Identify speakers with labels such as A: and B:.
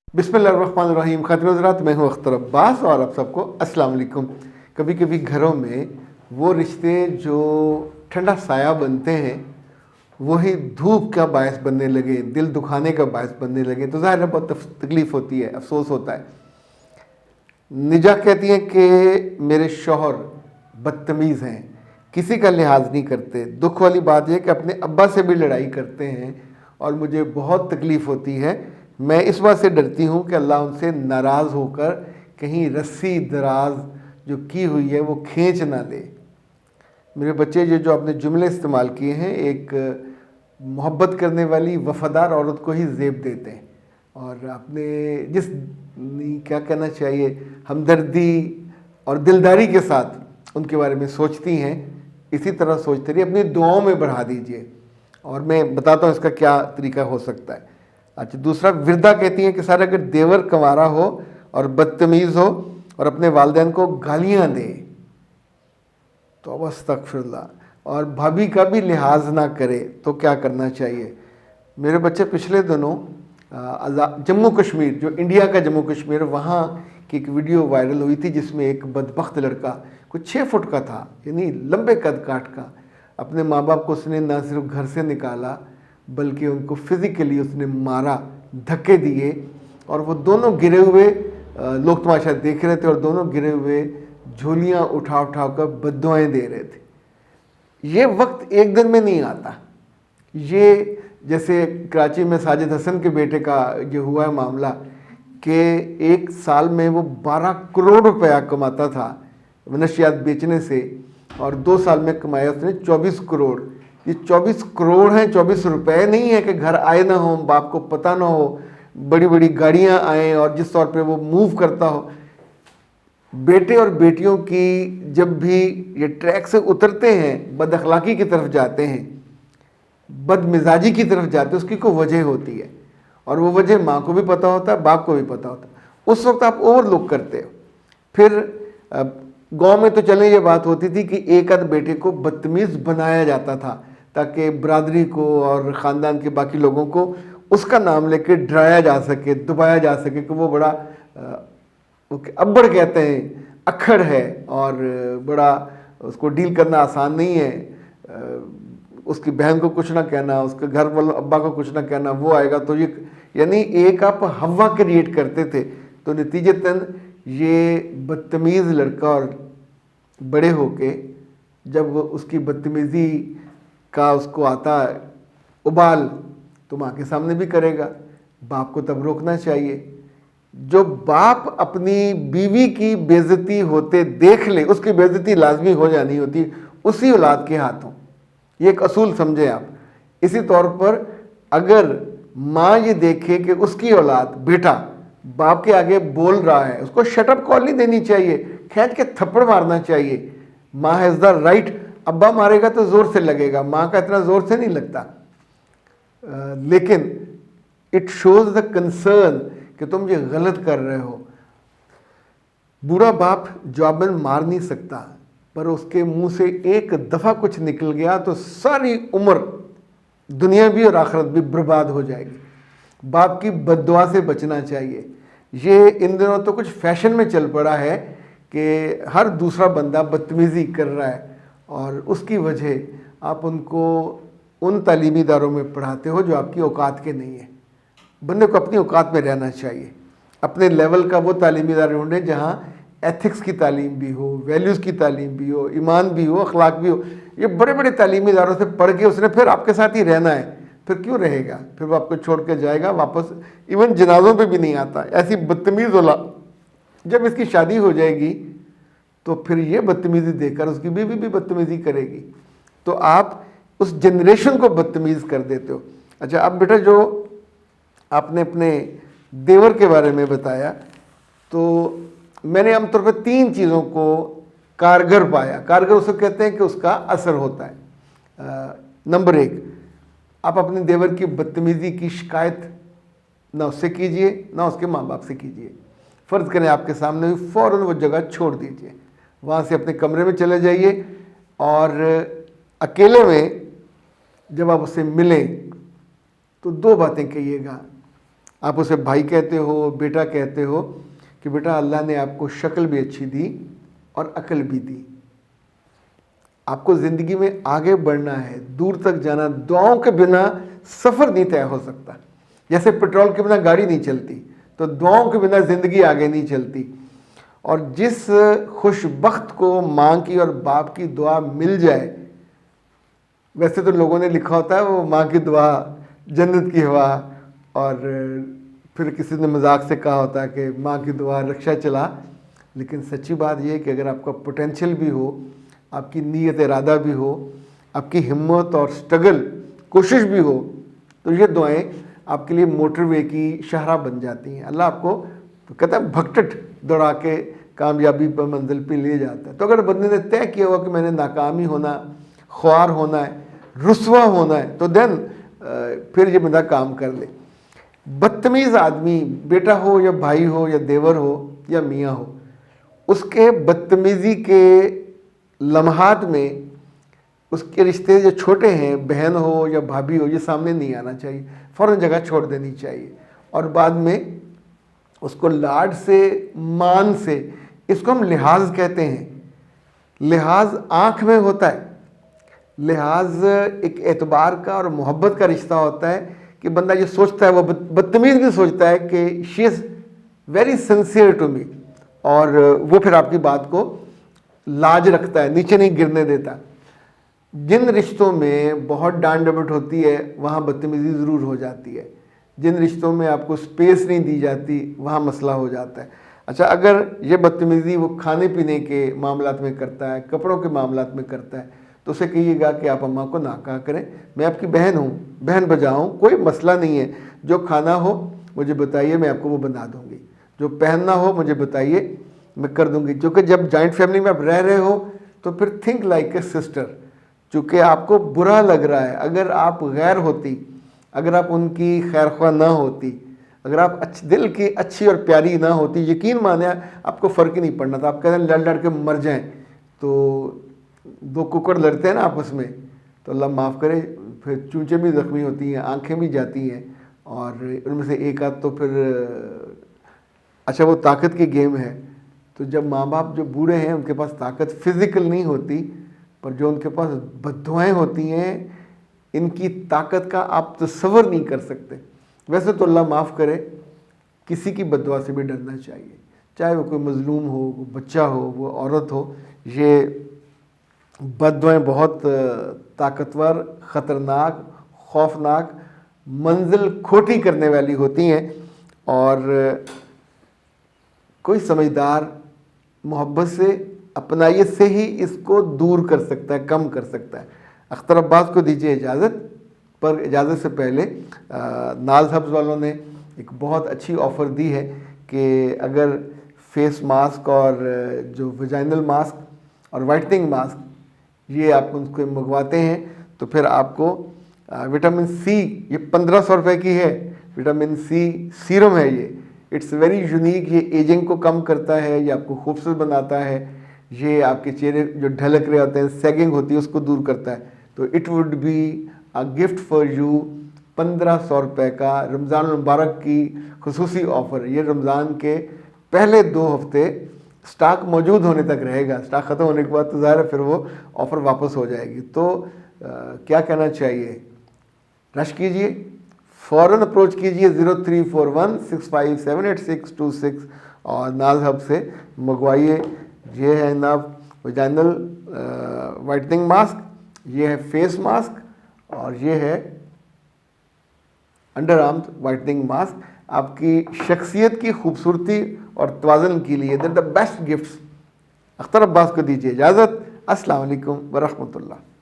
A: बिस्मिल्लाहिर्रहमानिर्रहीम। खातिन हज़रात, मैं हूँ अख्तर अब्बास और आप सबको अस्सलाम वालेकुम। कभी कभी घरों में वो रिश्ते जो ठंडा साया बनते हैं वही धूप का बायस बनने लगे, दिल दुखाने का बायस बनने लगे, तो ज़ाहिर है बहुत तकलीफ़ होती है, अफसोस होता है। निजा कहती हैं कि मेरे शौहर बदतमीज़ हैं, किसी का लिहाज नहीं करते। दुख वाली बात यह कि अपने अब्बा से भी लड़ाई करते हैं और मुझे बहुत तकलीफ़ होती है। मैं इस बात से डरती हूँ कि अल्लाह उनसे नाराज़ होकर कहीं रस्सी दराज जो की हुई है वो खींच ना ले। मेरे बच्चे जो आपने जुमले इस्तेमाल किए हैं, एक मोहब्बत करने वाली वफ़ादार औरत को ही ज़ेब देते हैं, और आपने जिस क्या कहना चाहिए हमदर्दी और दिलदारी के साथ उनके बारे में सोचती हैं, इसी तरह सोचते रहिए, अपनी दुआओं में बढ़ा दीजिए। और मैं बताता हूँ इसका क्या तरीका हो सकता है। अच्छा, दूसरा, विरदा कहती हैं कि सर अगर देवर कंवारा हो और बदतमीज़ हो और अपने वालिदैन को गालियाँ दे तो अस्तगफिरुल्लाह, और भाभी का भी लिहाज ना करे तो क्या करना चाहिए। मेरे बच्चे पिछले दिनों जम्मू कश्मीर, जो इंडिया का जम्मू कश्मीर, वहाँ की एक वीडियो वायरल हुई थी जिसमें एक बदबख्त लड़का कुछ 6 फुट का था, यानी लंबे कद काट का, अपने माँ बाप को उसने ना सिर्फ घर से निकाला बल्कि उनको फिज़िकली उसने मारा, धक्के दिए, और वो दोनों गिरे हुए लोग तमाशा देख रहे थे और दोनों गिरे हुए झोलियाँ उठा उठा कर बद्दुआएं दे रहे थे। ये वक्त एक दिन में नहीं आता। ये जैसे कराची में साजिद हसन के बेटे का जो हुआ है मामला कि एक साल में वो 12 करोड़ रुपया कमाता था नशियात बेचने से, और 2 साल में कमाया उसने 24 करोड़। ये 24 करोड़ हैं, 24 रुपए नहीं है कि घर आए ना हो, बाप को पता ना हो, बड़ी बड़ी गाड़ियां आएँ और जिस तौर पे वो मूव करता हो। बेटे और बेटियों की जब भी ये ट्रैक से उतरते हैं, बद अखलाकी की तरफ जाते हैं, बदमिजाजी की तरफ जाते हैं, उसकी कोई वजह होती है, और वो वजह माँ को भी पता होता है, बाप को भी पता होता है। उस वक्त आप ओवरलुक करते हो। फिर गांव में तो चले ये बात होती थी कि एक आध बेटे को बदतमीज़ बनाया जाता था ताकि बरादरी को और ख़ानदान के बाकी लोगों को उसका नाम लेके डराया जा सके, दबाया जा सके कि वो बड़ा अब्बड़ कहते हैं, अक्खड़ है और बड़ा उसको डील करना आसान नहीं है। उसकी बहन को कुछ ना कहना, उसके घर वालों अब्बा को कुछ ना कहना, वो आएगा तो ये, यानी एक आप हवा क्रिएट करते थे। तो नतीजतन ये बदतमीज़ लड़का और बड़े होके जब उसकी बदतमीज़ी का उसको आता उबाल तो माँ के सामने भी करेगा। बाप को तब रोकना चाहिए। जो बाप अपनी बीवी की बेइज्जती होते देख ले, उसकी बेइज्जती लाजमी हो जानी होती उसी औलाद के हाथों। ये एक असूल समझे आप। इसी तौर पर अगर माँ ये देखे कि उसकी औलाद, बेटा, बाप के आगे बोल रहा है, उसको शटअप कॉल नहीं देनी चाहिए, खींच के थप्पड़ मारना चाहिए। माँ हैज़ द राइट। अब्बा मारेगा तो ज़ोर से लगेगा, माँ का इतना ज़ोर से नहीं लगता, लेकिन इट शोज़ द कंसर्न कि तुम ये गलत कर रहे हो। बूढ़ा बाप जवाबन मार नहीं सकता, पर उसके मुंह से एक दफ़ा कुछ निकल गया तो सारी उम्र दुनिया भी और आखिरत भी बर्बाद हो जाएगी। बाप की बद्दुआ से बचना चाहिए। ये इन दिनों तो कुछ फैशन में चल पड़ा है कि हर दूसरा बंदा बदतमीज़ी कर रहा है, और उसकी वजह आप उनको उन तालीमी इदारों में पढ़ाते हो जो आपकी औकात के नहीं है। बंदे को अपनी औकात में रहना चाहिए। अपने लेवल का वो तालीमी इदारे ढूंढें जहाँ एथिक्स की तालीम भी हो, वैल्यूज़ की तालीम भी हो, ईमान भी हो, अखलाक भी हो। ये बड़े बड़े तालीमी इदारों से पढ़ के उसने फिर आपके साथ ही रहना है, फिर क्यों रहेगा? फिर वो आपको छोड़ के जाएगा वापस, इवन जनाजों पे भी नहीं आता। ऐसी बदतमीज़ औलाद जब इसकी शादी हो जाएगी तो फिर ये बदतमीज़ी देखकर उसकी बीवी भी बदतमीज़ी करेगी। तो आप उस जनरेशन को बदतमीज़ कर देते हो। अच्छा, अब बेटा जो आपने अपने देवर के बारे में बताया, तो मैंने आमतौर पर 3 चीज़ों को कारगर पाया। कारगर उसे कहते हैं कि उसका असर होता है। नंबर 1, आप अपने देवर की बदतमीज़ी की शिकायत ना उससे कीजिए ना उसके माँ बाप से कीजिए। फ़र्ज़ करें आपके सामने हुई, फ़ौरन वो जगह छोड़ दीजिए, वहाँ से अपने कमरे में चले जाइए, और अकेले में जब आप उससे मिलें तो 2 बातें कहिएगा آپ اسے بھائی کہتے ہو، بیٹا کہتے ہو کہ بیٹا اللہ نے آپ کو شکل بھی اچھی دی اور عقل بھی دی، آپ کو زندگی میں آگے بڑھنا ہے، دور تک جانا، دعاؤں کے بنا سفر نہیں طے ہو سکتا، جیسے پیٹرول کے بنا گاڑی نہیں چلتی، تو دعاؤں کے بنا زندگی آگے نہیں چلتی۔ اور جس خوش بخت کو ماں کی اور باپ کی دعا مل جائے، ویسے تو لوگوں نے لکھا ہوتا ہے وہ ماں کی دعا جنت کی ہوا، اور پھر کسی نے مذاق سے کہا ہوتا ہے کہ ماں کی دعا رکشہ چلا، لیکن سچی بات یہ ہے کہ اگر آپ کا پوٹینشیل بھی ہو، آپ کی نیت ارادہ بھی ہو، آپ کی ہمت اور سٹرگل کوشش بھی ہو، تو یہ دعائیں آپ کے لیے موٹر وے کی شاہراہ بن جاتی ہیں۔ اللہ آپ کو کہتا ہے بھگٹٹ دوڑا کے کامیابی پر منزل پہ لے جاتا ہے۔ تو اگر بندے نے طے کیا ہوا کہ میں نے ناکامی ہونا، خوار ہونا ہے، رسوا ہونا ہے، تو دین پھر یہ بندہ کام کر لے۔ بدتمیز آدمی، بیٹا ہو یا بھائی ہو یا دیور ہو یا میاں ہو، اس کے بدتمیزی کے لمحات میں اس کے رشتے جو چھوٹے ہیں، بہن ہو یا بھابھی ہو، یہ سامنے نہیں آنا چاہیے، فوراً جگہ چھوڑ دینی چاہیے، اور بعد میں اس کو لاڈ سے، مان سے، اس کو ہم لحاظ کہتے ہیں۔ لحاظ آنکھ میں ہوتا ہے، لحاظ ایک اعتبار کا اور محبت کا رشتہ ہوتا ہے کہ بندہ یہ سوچتا ہے، وہ بدتمیز بھی سوچتا ہے کہ she is very sincere to me, اور وہ پھر آپ کی بات کو لاج رکھتا ہے، نیچے نہیں گرنے دیتا۔ جن رشتوں میں بہت ڈانٹ ڈپٹ ہوتی ہے وہاں بدتمیزی ضرور ہو جاتی ہے، جن رشتوں میں آپ کو سپیس نہیں دی جاتی وہاں مسئلہ ہو جاتا ہے۔ اچھا، اگر یہ بدتمیزی وہ کھانے پینے کے معاملات میں کرتا ہے، کپڑوں کے معاملات میں کرتا ہے، تو اسے کہیے گا کہ آپ اماں کو نہ کہا کریں، میں آپ کی بہن ہوں، بہن بجاؤں، کوئی مسئلہ نہیں ہے، جو کھانا ہو مجھے بتائیے، میں آپ کو وہ بنا دوں گی، جو پہننا ہو مجھے بتائیے، میں کر دوں گی۔ کیونکہ جب جوائنٹ فیملی میں آپ رہ رہے ہو تو پھر تھنک لائک اے سسٹر، چونکہ آپ کو برا لگ رہا ہے، اگر آپ غیر ہوتی، اگر آپ ان کی خیر خواہ نہ ہوتی، اگر آپ دل کی اچھی اور پیاری نہ ہوتی، یقین مانیں آپ کو فرق ہی نہیں پڑنا تھا، آپ کہتے ہیں لڑ لڑ کے مر جائیں۔ تو دو ککڑ لڑتے ہیں نا آپس میں، تو اللہ معاف کرے، پھر چونچیں بھی زخمی ہوتی ہیں، آنکھیں بھی جاتی ہیں، اور ان میں سے ایک آدھ تو پھر اچھا وہ طاقت کی گیم ہے۔ تو جب ماں باپ جو بوڑھے ہیں ان کے پاس طاقت فزیکل نہیں ہوتی، پر جو ان کے پاس بددعائیں ہوتی ہیں، ان کی طاقت کا آپ تصور نہیں کر سکتے۔ ویسے تو اللہ معاف کرے، کسی کی بددعا سے بھی ڈرنا چاہیے، چاہے وہ کوئی مظلوم ہو، وہ بچہ ہو، وہ عورت ہو۔ یہ بددعائیں بہت طاقتور، خطرناک، خوفناک، منزل کھوٹی کرنے والی ہوتی ہیں، اور کوئی سمجھدار محبت سے، اپنائیت سے ہی اس کو دور کر سکتا ہے، کم کر سکتا ہے۔ اختر عباس کو دیجیے اجازت، پر اجازت سے پہلے ناز ہبز والوں نے ایک بہت اچھی آفر دی ہے کہ اگر فیس ماسک اور جو ویجائنل ماسک اور وائٹننگ ماسک یہ آپ ان کو منگواتے ہیں تو پھر آپ کو وٹامن سی، یہ 1500 روپے کی ہے، وٹامن سی سیرم ہے، یہ اٹس ویری یونیک، یہ ایجنگ کو کم کرتا ہے، یہ آپ کو خوبصورت بناتا ہے، یہ آپ کے چہرے جو ڈھلک رہے ہوتے ہیں، سیگنگ ہوتی ہے، اس کو دور کرتا ہے۔ تو it would be a gift for you, 1500 روپے کا رمضان المبارک کی خصوصی آفر۔ یہ رمضان کے پہلے 2 ہفتے سٹاک موجود ہونے تک رہے گا، سٹاک ختم ہونے کے بعد تو ظاہر ہے پھر وہ آفر واپس ہو جائے گی۔ تو کیا کہنا چاہیے، رش کیجئے، فوراً اپروچ کیجئے 0341657826 اور ناز ہب سے منگوائیے۔ یہ ہے جناب ویجائنل وائٹننگ ماسک، یہ ہے فیس ماسک، اور یہ ہے انڈر آرمز وائٹننگ ماسک، آپ کی شخصیت کی خوبصورتی اور توازن کے لیے دا بیسٹ گفٹس۔ اختر عباس کو دیجیے اجازت، السلام علیکم ورحمۃ اللہ۔